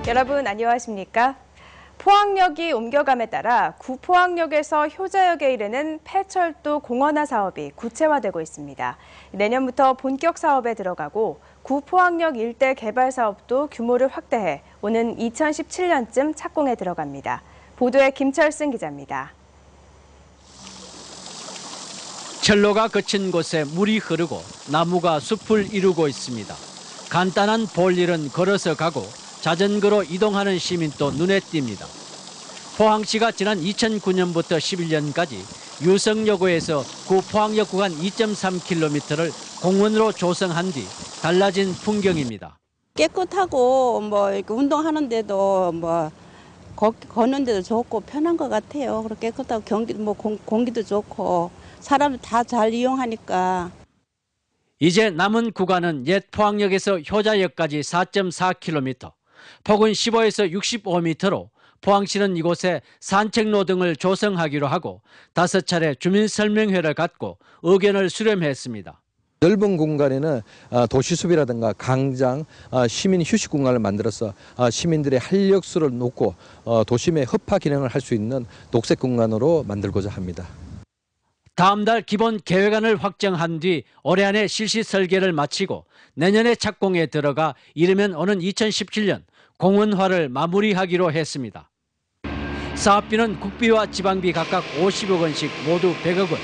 여러분 안녕하십니까? 포항역이 옮겨감에 따라 구포항역에서 효자역에 이르는 폐철도 공원화 사업이 구체화되고 있습니다. 내년부터 본격 사업에 들어가고 구포항역 일대 개발 사업도 규모를 확대해 오는 2017년쯤 착공에 들어갑니다. 보도에 김철승 기자입니다. 철로가 거친 곳에 물이 흐르고 나무가 숲을 이루고 있습니다. 간단한 볼일은 걸어서 가고 자전거로 이동하는 시민도 눈에 띕니다. 포항시가 지난 2009년부터 11년까지 유성여고에서 구포항역 구간 2.3km를 공원으로 조성한 뒤 달라진 풍경입니다. 깨끗하고 이렇게 운동하는데도 걷는데도 좋고 편한 것 같아요. 그리고 깨끗하고 공기도 좋고 사람들 다 잘 이용하니까. 이제 남은 구간은 옛 포항역에서 효자역까지 4.4km, 폭은 15에서 65m로 포항시는 이곳에 산책로 등을 조성하기로 하고 5차례 주민설명회를 갖고 의견을 수렴했습니다. 넓은 공간에는 도시숲이라든가 강장, 시민 휴식 공간을 만들어서 시민들의 활력소를 놓고 도심의 허파 기능을 할 수 있는 녹색 공간으로 만들고자 합니다. 다음 달 기본 계획안을 확정한 뒤 올해 안에 실시 설계를 마치고 내년에 착공에 들어가 이르면 오는 2017년 공원화를 마무리하기로 했습니다. 사업비는 국비와 지방비 각각 50억 원씩 모두 100억 원.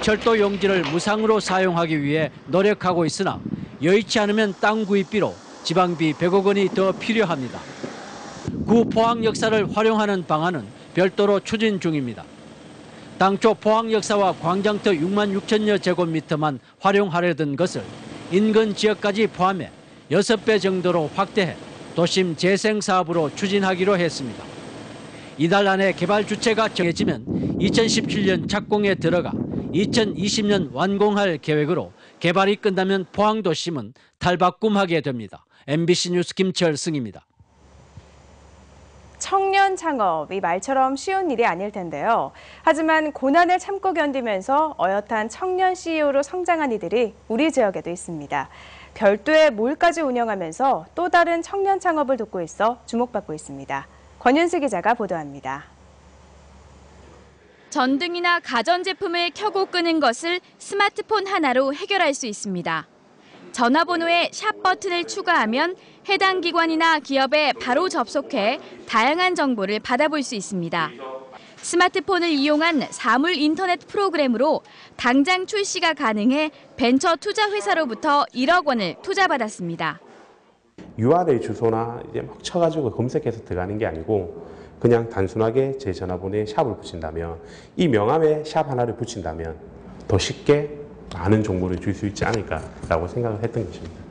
철도 용지를 무상으로 사용하기 위해 노력하고 있으나 여의치 않으면 땅 구입비로 지방비 100억 원이 더 필요합니다. 구 포항 역사를 활용하는 방안은 별도로 추진 중입니다. 당초 포항 역사와 광장터 6만 6천여 제곱미터만 활용하려던 것을 인근 지역까지 포함해 6배 정도로 확대해 도심 재생 사업으로 추진하기로 했습니다. 이달 안에 개발 주체가 정해지면 2017년 착공에 들어가 2020년 완공할 계획으로 개발이 끝나면 포항도심은 탈바꿈하게 됩니다. MBC 뉴스 김철승입니다. 청년 창업이 말처럼 쉬운 일이 아닐 텐데요. 하지만 고난을 참고 견디면서 어엿한 청년 CEO로 성장한 이들이 우리 지역에도 있습니다. 별도의 몰까지 운영하면서 또 다른 청년 창업을 돕고 있어 주목받고 있습니다. 권윤수 기자가 보도합니다. 전등이나 가전제품을 켜고 끄는 것을 스마트폰 하나로 해결할 수 있습니다. 전화번호에 샵 버튼을 추가하면 해당 기관이나 기업에 바로 접속해 다양한 정보를 받아볼 수 있습니다. 스마트폰을 이용한 사물 인터넷 프로그램으로 당장 출시가 가능해 벤처 투자 회사로부터 1억 원을 투자받았습니다. URL 주소나 이제 막 쳐가지고 검색해서 들어가는 게 아니고 그냥 단순하게 제 전화번호에 샵을 붙인다면 이 명함에 샵 하나를 붙인다면 더 쉽게 많은 정보를 줄 수 있지 않을까라고 생각을 했던 것입니다.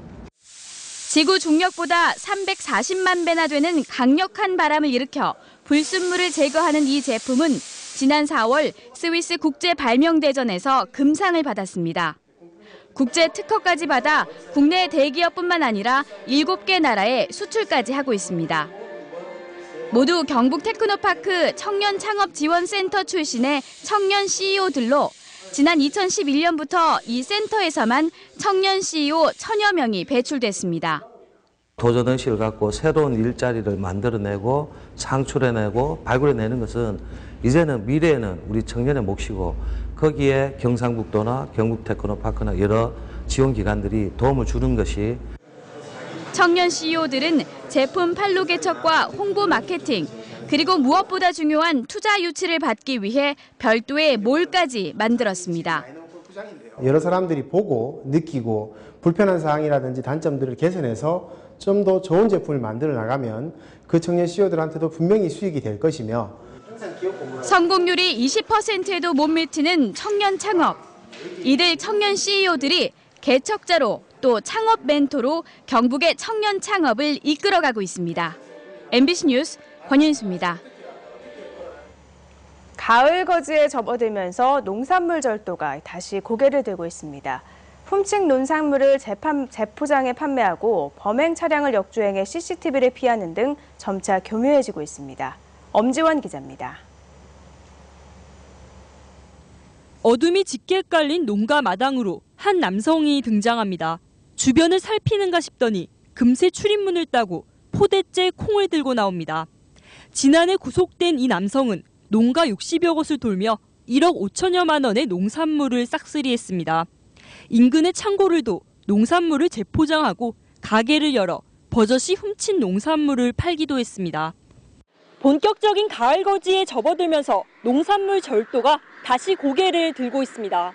지구 중력보다 340만 배나 되는 강력한 바람을 일으켜 불순물을 제거하는 이 제품은 지난 4월 스위스 국제발명대전에서 금상을 받았습니다. 국제 특허까지 받아 국내 대기업뿐만 아니라 7개 나라에 수출까지 하고 있습니다. 모두 경북 테크노파크 청년창업지원센터 출신의 청년 CEO들로 지난 2011년부터 이 센터에서만 청년 CEO 1000여 명이 배출됐습니다. 도전의식을 갖고 새로운 일자리를 만들어내고 창출해내고 발굴해내는 것은 이제는 미래에는 우리 청년의 몫이고 거기에 경상북도나 경북 테크노파크나 여러 지원기관들이 도움을 주는 것이 청년 CEO들은 제품 판로 개척과 홍보 마케팅, 그리고 무엇보다 중요한 투자 유치를 받기 위해 별도의 몰까지 만들었습니다. 여러 사람들이 보고 느끼고 불편한 사항이라든지 단점들을 개선해서 좀 더 좋은 제품을 만들어 나가면 그 청년 CEO들한테도 분명히 수익이 될 것이며 성공률이 20%에도 못 미치는 청년 창업. 이들 청년 CEO들이 개척자로 또 창업 멘토로 경북의 청년 창업을 이끌어가고 있습니다. MBC 뉴스 권윤수입니다. 가을 거지에 접어들면서 농산물 절도가 다시 고개를 들고 있습니다. 훔친 농산물을 재포장해 판매하고 범행 차량을 역주행해 CCTV를 피하는 등 점차 교묘해지고 있습니다. 엄지원 기자입니다. 어둠이 짙게 깔린 농가 마당으로 한 남성이 등장합니다. 주변을 살피는가 싶더니 금세 출입문을 따고 포대째 콩을 들고 나옵니다. 지난해 구속된 이 남성은 농가 60여 곳을 돌며 1억 5천여만 원의 농산물을 싹쓸이했습니다. 인근의 창고를 도 농산물을 재포장하고 가게를 열어 버젓이 훔친 농산물을 팔기도 했습니다. 본격적인 가을 거지에 접어들면서 농산물 절도가 다시 고개를 들고 있습니다.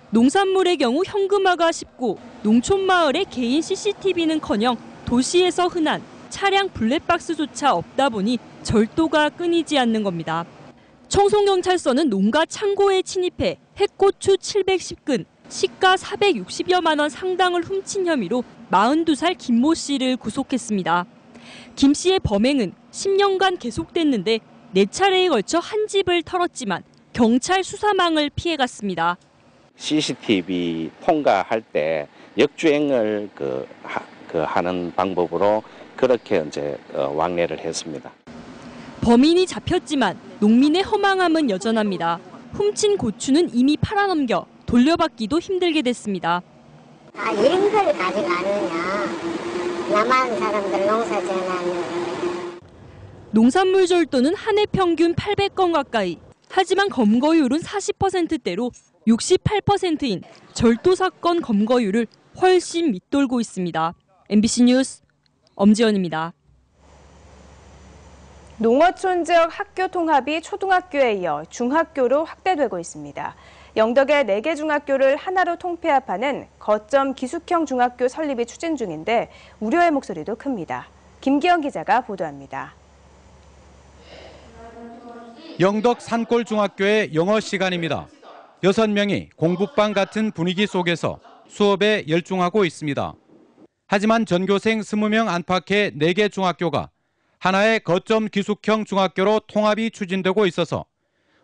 농산물의 경우 현금화가 쉽고 농촌 마을의 개인 CCTV는커녕 도시에서 흔한 차량 블랙박스조차 없다 보니 절도가 끊이지 않는 겁니다. 청송경찰서는 농가 창고에 침입해 핵고추 710근, 시가 460여만 원 상당을 훔친 혐의로 42살 김모 씨를 구속했습니다. 김 씨의 범행은 10년간 계속됐는데 4차례에 걸쳐 한 집을 털었지만 경찰 수사망을 피해갔습니다. CCTV 통과할 때 역주행을 하는 방법으로 그렇게 이제 왕래를 했습니다. 범인이 잡혔지만 농민의 허망함은 여전합니다. 훔친 고추는 이미 팔아넘겨 돌려받기도 힘들게 됐습니다. 이런 걸 가져가느냐. 남한 사람들 농사 지어나는. 농산물 절도는 한 해 평균 800건 가까이. 하지만 검거율은 40%대로 68%인 절도 사건 검거율을 훨씬 밑돌고 있습니다. MBC 뉴스 엄지연입니다. 농어촌 지역 학교 통합이 초등학교에 이어 중학교로 확대되고 있습니다. 영덕의 4개 중학교를 하나로 통폐합하는 거점 기숙형 중학교 설립이 추진 중인데 우려의 목소리도 큽니다. 김기영 기자가 보도합니다. 영덕 산골중학교의 영어 시간입니다. 6명이 공부방 같은 분위기 속에서 수업에 열중하고 있습니다. 하지만 전교생 20명 안팎의 4개 중학교가 하나의 거점 기숙형 중학교로 통합이 추진되고 있어서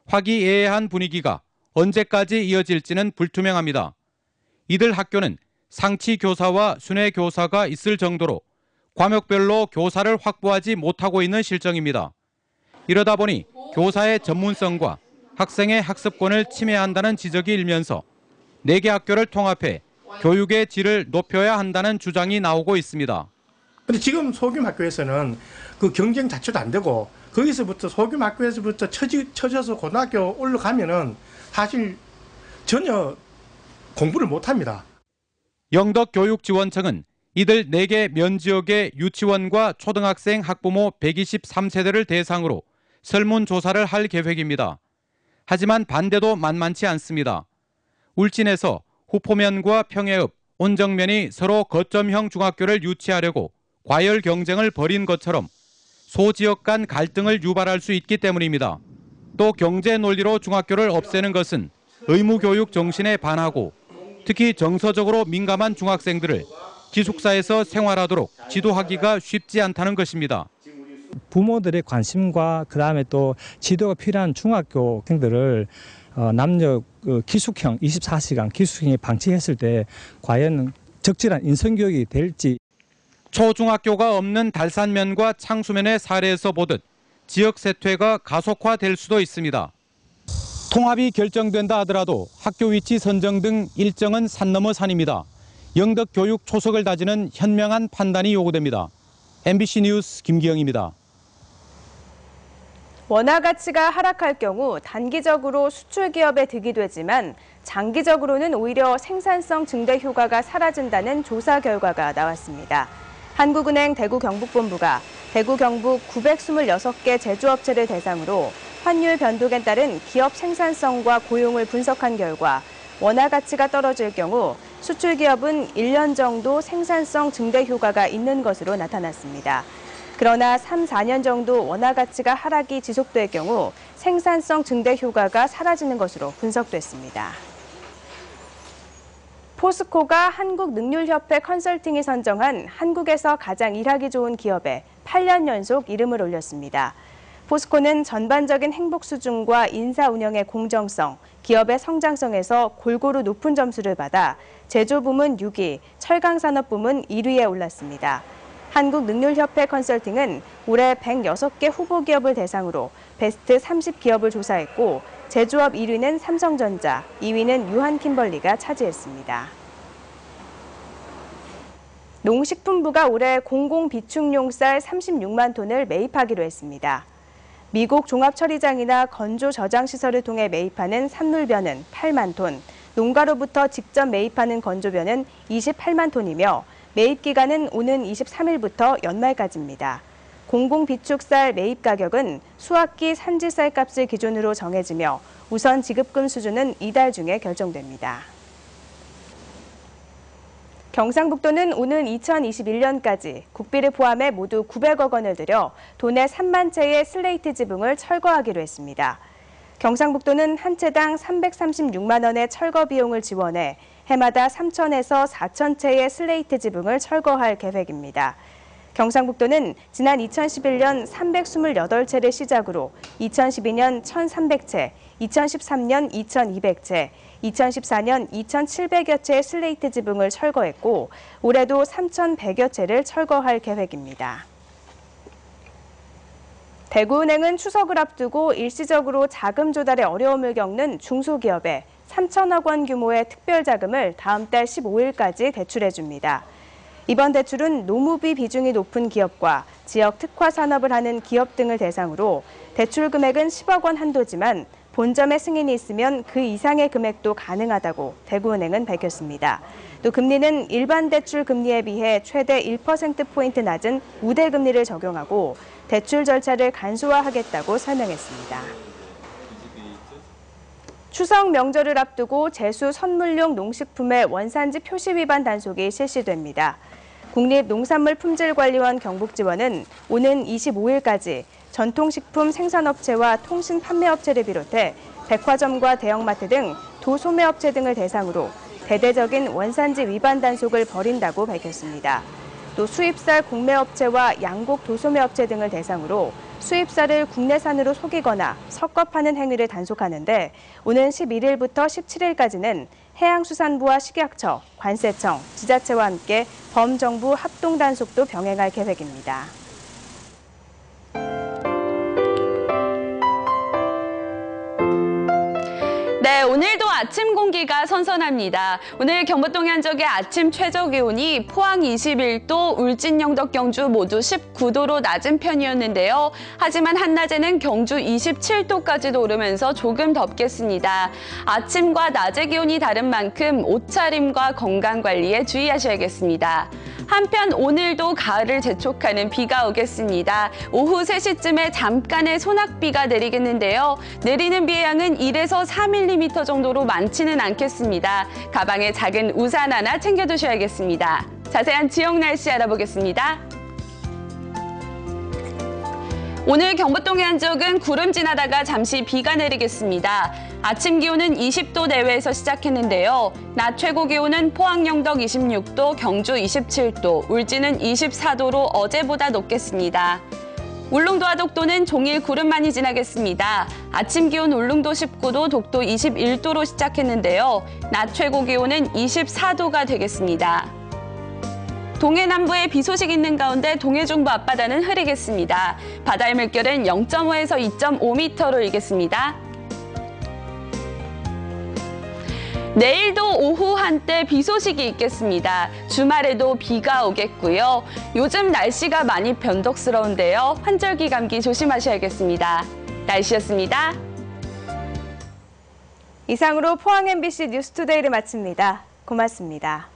화기애애한 분위기가 언제까지 이어질지는 불투명합니다. 이들 학교는 상치 교사와 순회 교사가 있을 정도로 과목별로 교사를 확보하지 못하고 있는 실정입니다. 이러다 보니 교사의 전문성과 학생의 학습권을 침해한다는 지적이 일면서 4개 학교를 통합해 교육의 질을 높여야 한다는 주장이 나오고 있습니다. 근데 지금 소규모 학교에서는 그 경쟁 자체도 안 되고 거기서부터 소규모 학교에서부터 쳐져서 고등학교 올라가면은 사실 전혀 공부를 못 합니다. 영덕교육지원청은 이들 4개 면지역의 유치원과 초등학생 학부모 123세대를 대상으로 설문조사를 할 계획입니다. 하지만 반대도 만만치 않습니다. 울진에서 후포면과 평해읍, 온정면이 서로 거점형 중학교를 유치하려고 과열 경쟁을 벌인 것처럼 소지역 간 갈등을 유발할 수 있기 때문입니다. 또 경제 논리로 중학교를 없애는 것은 의무교육 정신에 반하고 특히 정서적으로 민감한 중학생들을 기숙사에서 생활하도록 지도하기가 쉽지 않다는 것입니다. 부모들의 관심과 그다음에 또 지도가 필요한 중학교 학생들을 남녀 기숙형 24시간 기숙형에 방치했을 때 과연 적절한 인성교육이 될지. 초중학교가 없는 달산면과 창수면의 사례에서 보듯 지역 쇠퇴가 가속화될 수도 있습니다. 통합이 결정된다 하더라도 학교 위치 선정 등 일정은 산 넘어 산입니다. 영덕 교육 초석을 다지는 현명한 판단이 요구됩니다. MBC 뉴스 김기영입니다. 원화 가치가 하락할 경우 단기적으로 수출 기업에 득이 되지만 장기적으로는 오히려 생산성 증대 효과가 사라진다는 조사 결과가 나왔습니다. 한국은행 대구경북본부가 대구 경북 926개 제조업체를 대상으로 환율 변동에 따른 기업 생산성과 고용을 분석한 결과 원화 가치가 떨어질 경우 수출 기업은 1년 정도 생산성 증대 효과가 있는 것으로 나타났습니다. 그러나 3, 4년 정도 원화 가치가 하락이 지속될 경우 생산성 증대 효과가 사라지는 것으로 분석됐습니다. 포스코가 한국능률협회 컨설팅이 선정한 한국에서 가장 일하기 좋은 기업에 8년 연속 이름을 올렸습니다. 포스코는 전반적인 행복 수준과 인사 운영의 공정성, 기업의 성장성에서 골고루 높은 점수를 받아 제조 부문 6위, 철강 산업 부문 1위에 올랐습니다. 한국능률협회 컨설팅은 올해 106개 후보 기업을 대상으로 베스트 30기업을 조사했고 제조업 1위는 삼성전자, 2위는 유한킴벌리가 차지했습니다. 농식품부가 올해 공공비축용 쌀 36만 톤을 매입하기로 했습니다. 미국 종합처리장이나 건조 저장시설을 통해 매입하는 산물변은 8만 톤, 농가로부터 직접 매입하는 건조변은 28만 톤이며 매입 기간은 오는 23일부터 연말까지입니다. 공공비축쌀 매입 가격은 수확기 산지쌀 값을 기준으로 정해지며 우선 지급금 수준은 이달 중에 결정됩니다. 경상북도는 오는 2021년까지 국비를 포함해 모두 900억 원을 들여 도내 3만 채의 슬레이트 지붕을 철거하기로 했습니다. 경상북도는 한 채당 336만 원의 철거 비용을 지원해 해마다 3,000에서 4,000 채의 슬레이트 지붕을 철거할 계획입니다. 경상북도는 지난 2011년 328채를 시작으로 2012년 1,300채, 2013년 2,200채, 2014년 2,700여 채의 슬레이트 지붕을 철거했고 올해도 3,100여 채를 철거할 계획입니다. 대구은행은 추석을 앞두고 일시적으로 자금 조달에 어려움을 겪는 중소기업에 3천억 원 규모의 특별자금을 다음 달 15일까지 대출해줍니다. 이번 대출은 노무비 비중이 높은 기업과 지역 특화 산업을 하는 기업 등을 대상으로 대출 금액은 10억 원 한도지만 본점의 승인이 있으면 그 이상의 금액도 가능하다고 대구은행은 밝혔습니다. 또 금리는 일반 대출 금리에 비해 최대 1%포인트 낮은 우대 금리를 적용하고 대출 절차를 간소화하겠다고 설명했습니다. 추석 명절을 앞두고 제수 선물용 농식품의 원산지 표시 위반 단속이 실시됩니다. 국립농산물품질관리원 경북지원은 오는 25일까지 전통식품 생산업체와 통신판매업체를 비롯해 백화점과 대형마트 등 도소매업체 등을 대상으로 대대적인 원산지 위반 단속을 벌인다고 밝혔습니다. 또 수입쌀 공매업체와 양곡 도소매업체 등을 대상으로 수입쌀을 국내산으로 속이거나 섞어 파는 행위를 단속하는데 오는 11일부터 17일까지는 해양수산부와 식약처, 관세청, 지자체와 함께 범정부 합동 단속도 병행할 계획입니다. 네, 오늘도 아침 공기가 선선합니다. 오늘 경북 한적의 아침 최저 기온이 포항 21도, 울진, 영덕, 경주 모두 19도로 낮은 편이었는데요. 하지만 한낮에는 경주 27도까지도 오르면서 조금 덥겠습니다. 아침과 낮의 기온이 다른 만큼 옷차림과 건강관리에 주의하셔야겠습니다. 한편 오늘도 가을을 재촉하는 비가 오겠습니다. 오후 3시쯤에 잠깐의 소낙비가 내리겠는데요. 내리는 비의 양은 1에서 4mm 정도로 많지는 않겠습니다. 가방에 작은 우산 하나 챙겨두셔야겠습니다. 자세한 지역 날씨 알아보겠습니다. 오늘 경북동해 한적은 구름 지나다가 잠시 비가 내리겠습니다. 아침 기온은 20도 내외에서 시작했는데요. 낮 최고 기온은 포항 영덕 26도, 경주 27도, 울진은 24도로 어제보다 높겠습니다. 울릉도와 독도는 종일 구름만이 지나겠습니다. 아침 기온 울릉도 19도, 독도 21도로 시작했는데요. 낮 최고 기온은 24도가 되겠습니다. 동해 남부에 비 소식 있는 가운데 동해 중부 앞바다는 흐리겠습니다. 바다의 물결은 0.5에서 2.5m로 일겠습니다. 내일도 오후 한때 비 소식이 있겠습니다. 주말에도 비가 오겠고요. 요즘 날씨가 많이 변덕스러운데요. 환절기 감기 조심하셔야겠습니다. 날씨였습니다. 이상으로 포항 MBC 뉴스투데이를 마칩니다. 고맙습니다.